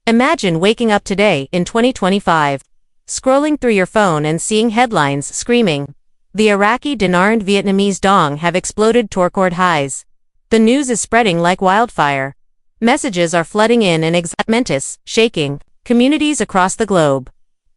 Imagine waking up today in 2025, scrolling through your phone and seeing headlines screaming, "The Iraqi Dinar and Vietnamese dong have exploded to record highs." The news is spreading like wildfire. Messages are flooding in and excitement shaking communities across the globe.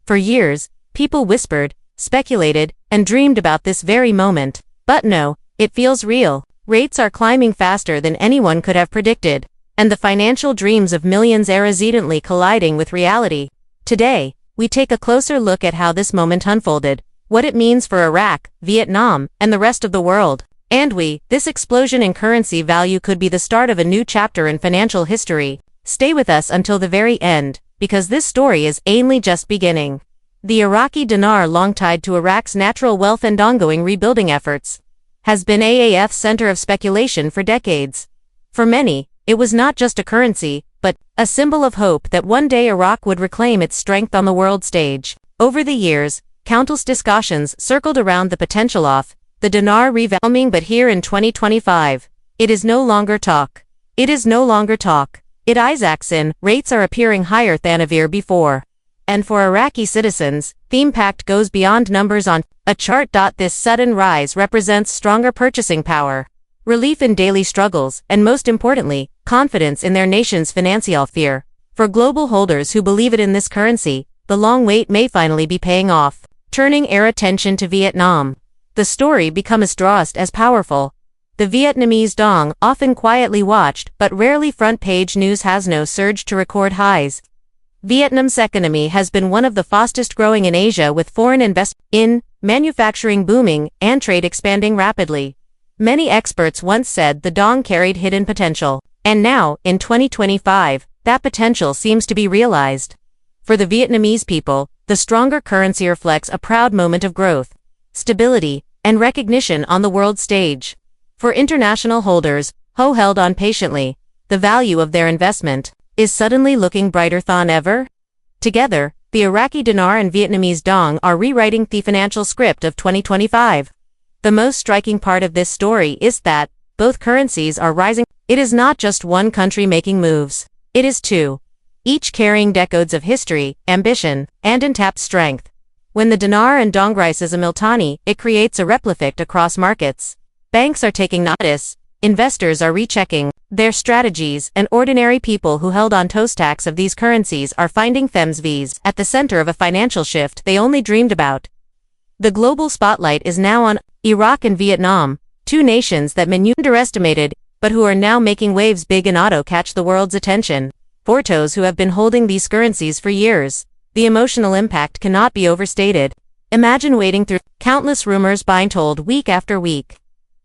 For years, people whispered, speculated, and dreamed about this very moment. But no, it feels real. Rates are climbing faster than anyone could have predicted, and the financial dreams of millions are evidently colliding with reality. Today, we take a closer look at how this moment unfolded, what it means for Iraq, Vietnam, and the rest of the world. And this explosion in currency value could be the start of a new chapter in financial history. Stay with us until the very end, because this story is only just beginning. The Iraqi dinar, long tied to Iraq's natural wealth and ongoing rebuilding efforts, has been AAF's center of speculation for decades. For many, it was not just a currency, but a symbol of hope that one day Iraq would reclaim its strength on the world stage. Over the years, countless discussions circled around the potential of the dinar revaluing, but here in 2025, it is no longer talk. It is no longer talk. It is action. Rates are appearing higher than ever before. And for Iraqi citizens, the impact goes beyond numbers on a chart. This sudden rise represents stronger purchasing power, relief in daily struggles, and most importantly, confidence in their nation's financial fear. For global holders who believe it in this currency, the long wait may finally be paying off. Turning our attention to Vietnam, the story becomes just as powerful. The Vietnamese dong, often quietly watched but rarely front-page news, has no surge to record highs. Vietnam's economy has been one of the fastest growing in Asia, with foreign investment in manufacturing booming and trade expanding rapidly. Many experts once said the dong carried hidden potential, and now, in 2025, that potential seems to be realized. For the Vietnamese people, the stronger currency reflects a proud moment of growth, stability, and recognition on the world stage. For international holders, who held on patiently, the value of their investment is suddenly looking brighter than ever. Together, the Iraqi dinar and Vietnamese dong are rewriting the financial script of 2025. The most striking part of this story is that both currencies are rising. It is not just one country making moves. It is two, each carrying decades of history, ambition, and untapped strength. When the dinar and dong rise as a miltani, it creates a ripple effect across markets. Banks are taking notice, investors are rechecking their strategies, and ordinary people who held on to stacks of these currencies are finding themselves at the center of a financial shift they only dreamed about. The global spotlight is now on Iraq and Vietnam, two nations that many underestimated, but who are now making waves big and auto catch the world's attention. For those who have been holding these currencies for years, the emotional impact cannot be overstated. Imagine wading through countless rumors being told week after week,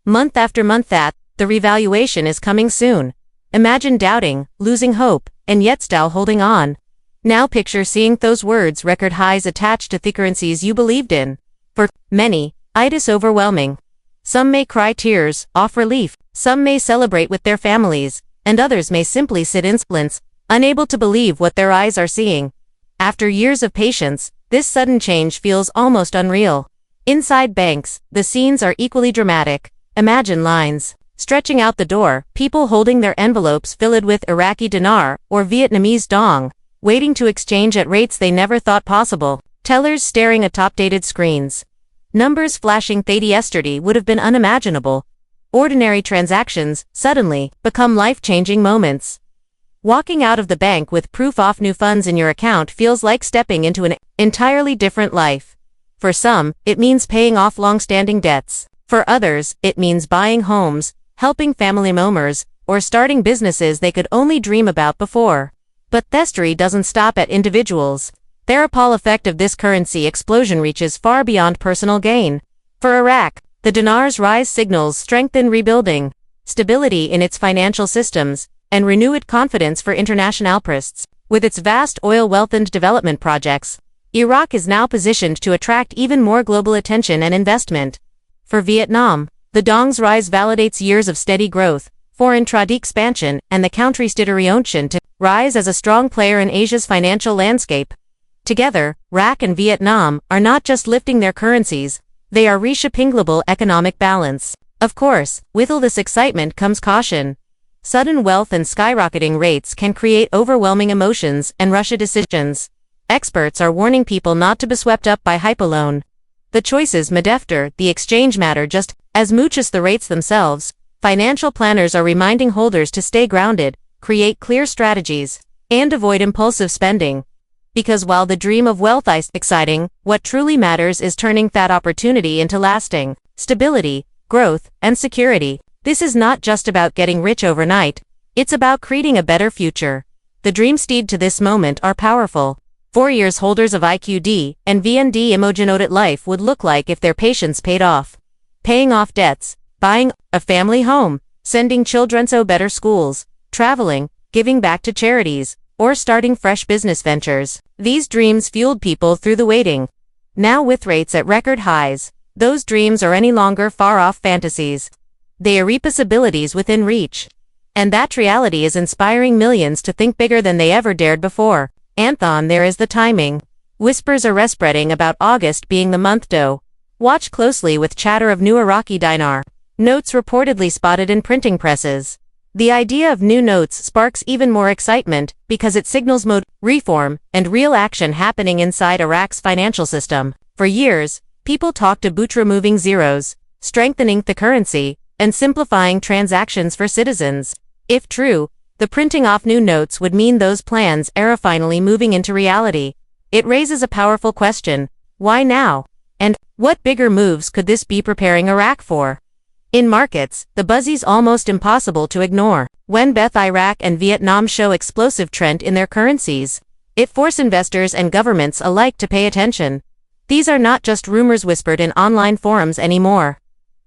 month after month that the revaluation is coming soon. Imagine doubting, losing hope, and yet still holding on. Now picture seeing those words, record highs, attached to the currencies you believed in. For many, it is overwhelming. Some may cry tears of relief, some may celebrate with their families, and others may simply sit in silence, unable to believe what their eyes are seeing. After years of patience, this sudden change feels almost unreal. Inside banks, the scenes are equally dramatic. Imagine lines stretching out the door, people holding their envelopes filled with Iraqi dinar or Vietnamese dong, waiting to exchange at rates they never thought possible. Tellers staring at top-dated screens. Numbers flashing that yesterday would have been unimaginable. Ordinary transactions, suddenly, become life-changing moments. Walking out of the bank with proof of new funds in your account feels like stepping into an entirely different life. For some, it means paying off long-standing debts. For others, it means buying homes, helping family members, or starting businesses they could only dream about before. But history doesn't stop at individuals. The ripple effect of this currency explosion reaches far beyond personal gain. For Iraq, the dinar's rise signals strength in rebuilding, stability in its financial systems, and renewed confidence for international interests. With its vast oil wealth and development projects, Iraq is now positioned to attract even more global attention and investment. For Vietnam, the dong's rise validates years of steady growth, foreign trade expansion, and the country's determination to rise as a strong player in Asia's financial landscape. Together, Iraq and Vietnam are not just lifting their currencies, they are reshaping global economic balance. Of course, with all this excitement comes caution. Sudden wealth and skyrocketing rates can create overwhelming emotions and rush decisions. Experts are warning people not to be swept up by hype alone. The choices after the exchange matter just as much as the rates themselves. Financial planners are reminding holders to stay grounded, create clear strategies, and avoid impulsive spending. Because while the dream of wealth is exciting, what truly matters is turning that opportunity into lasting stability, growth, and security. This is not just about getting rich overnight, it's about creating a better future. The dream steed to this moment are powerful. 4 years holders of IQD and VND imagine what life would look like if their patience paid off. Paying off debts, buying a family home, sending children to better schools, traveling, giving back to charities, or starting fresh business ventures. These dreams fueled people through the waiting. Now with rates at record highs, those dreams are any longer far-off fantasies. They are possibilities within reach. And that reality is inspiring millions to think bigger than they ever dared before. Anthon, there is the timing. Whispers are spreading about August being the month though. Watch closely with chatter of new Iraqi Dinar notes reportedly spotted in printing presses. The idea of new notes sparks even more excitement because it signals reform and real action happening inside Iraq's financial system. For years, people talked about removing zeros, strengthening the currency, and simplifying transactions for citizens. If true, the printing off new notes would mean those plans are finally moving into reality. It raises a powerful question: why now? And what bigger moves could this be preparing Iraq for? In markets, the buzz is almost impossible to ignore. When both Iraq and Vietnam show explosive trend in their currencies, it forces investors and governments alike to pay attention. These are not just rumors whispered in online forums anymore.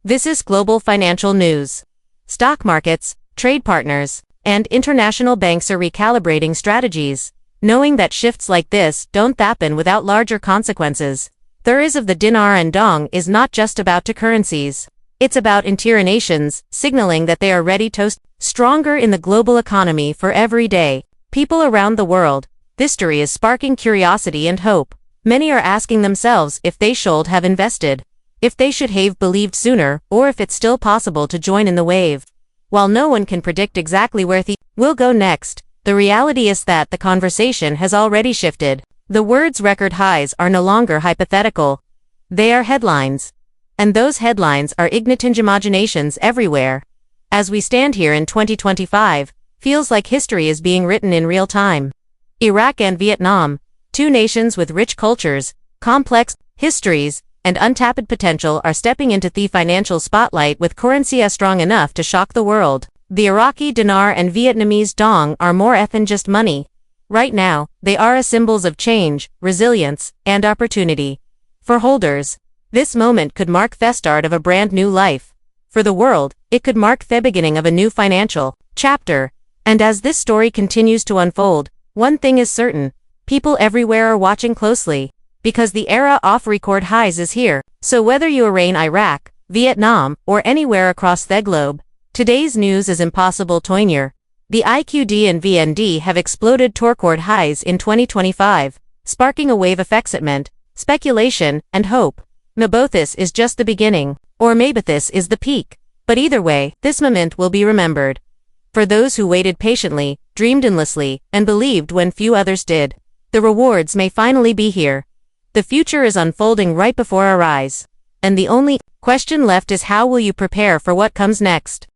This is global financial news. Stock markets, trade partners, and international banks are recalibrating strategies, knowing that shifts like this don't happen without larger consequences. The rise of the dinar and dong is not just about two currencies. It's about entire nations, signaling that they are ready to stronger in the global economy for every day. People around the world, this story is sparking curiosity and hope. Many are asking themselves if they should have invested, if they should have believed sooner, or if it's still possible to join in the wave. While no one can predict exactly where the will go next, the reality is that the conversation has already shifted. The words record highs are no longer hypothetical. They are headlines. And those headlines are ignitant imaginations everywhere. As we stand here in 2025, feels like history is being written in real time. Iraq and Vietnam, two nations with rich cultures, complex histories, and untapped potential, are stepping into the financial spotlight with currency strong enough to shock the world. The Iraqi dinar and Vietnamese dong are more than just money. Right now, they are symbols of change, resilience, and opportunity. For holders, this moment could mark the start of a brand new life. For the world, it could mark the beginning of a new financial chapter. And as this story continues to unfold, one thing is certain: people everywhere are watching closely. Because the era of record highs is here. So whether you are in Iraq, Vietnam, or anywhere across the globe, today's news is impossible to ignore. The IQD and VND have exploded to record highs in 2025, sparking a wave of excitement, speculation, and hope. Maybe this is just the beginning, or maybe this is the peak. But either way, this moment will be remembered. For those who waited patiently, dreamed endlessly, and believed when few others did, the rewards may finally be here. The future is unfolding right before our eyes. And the only question left is, how will you prepare for what comes next?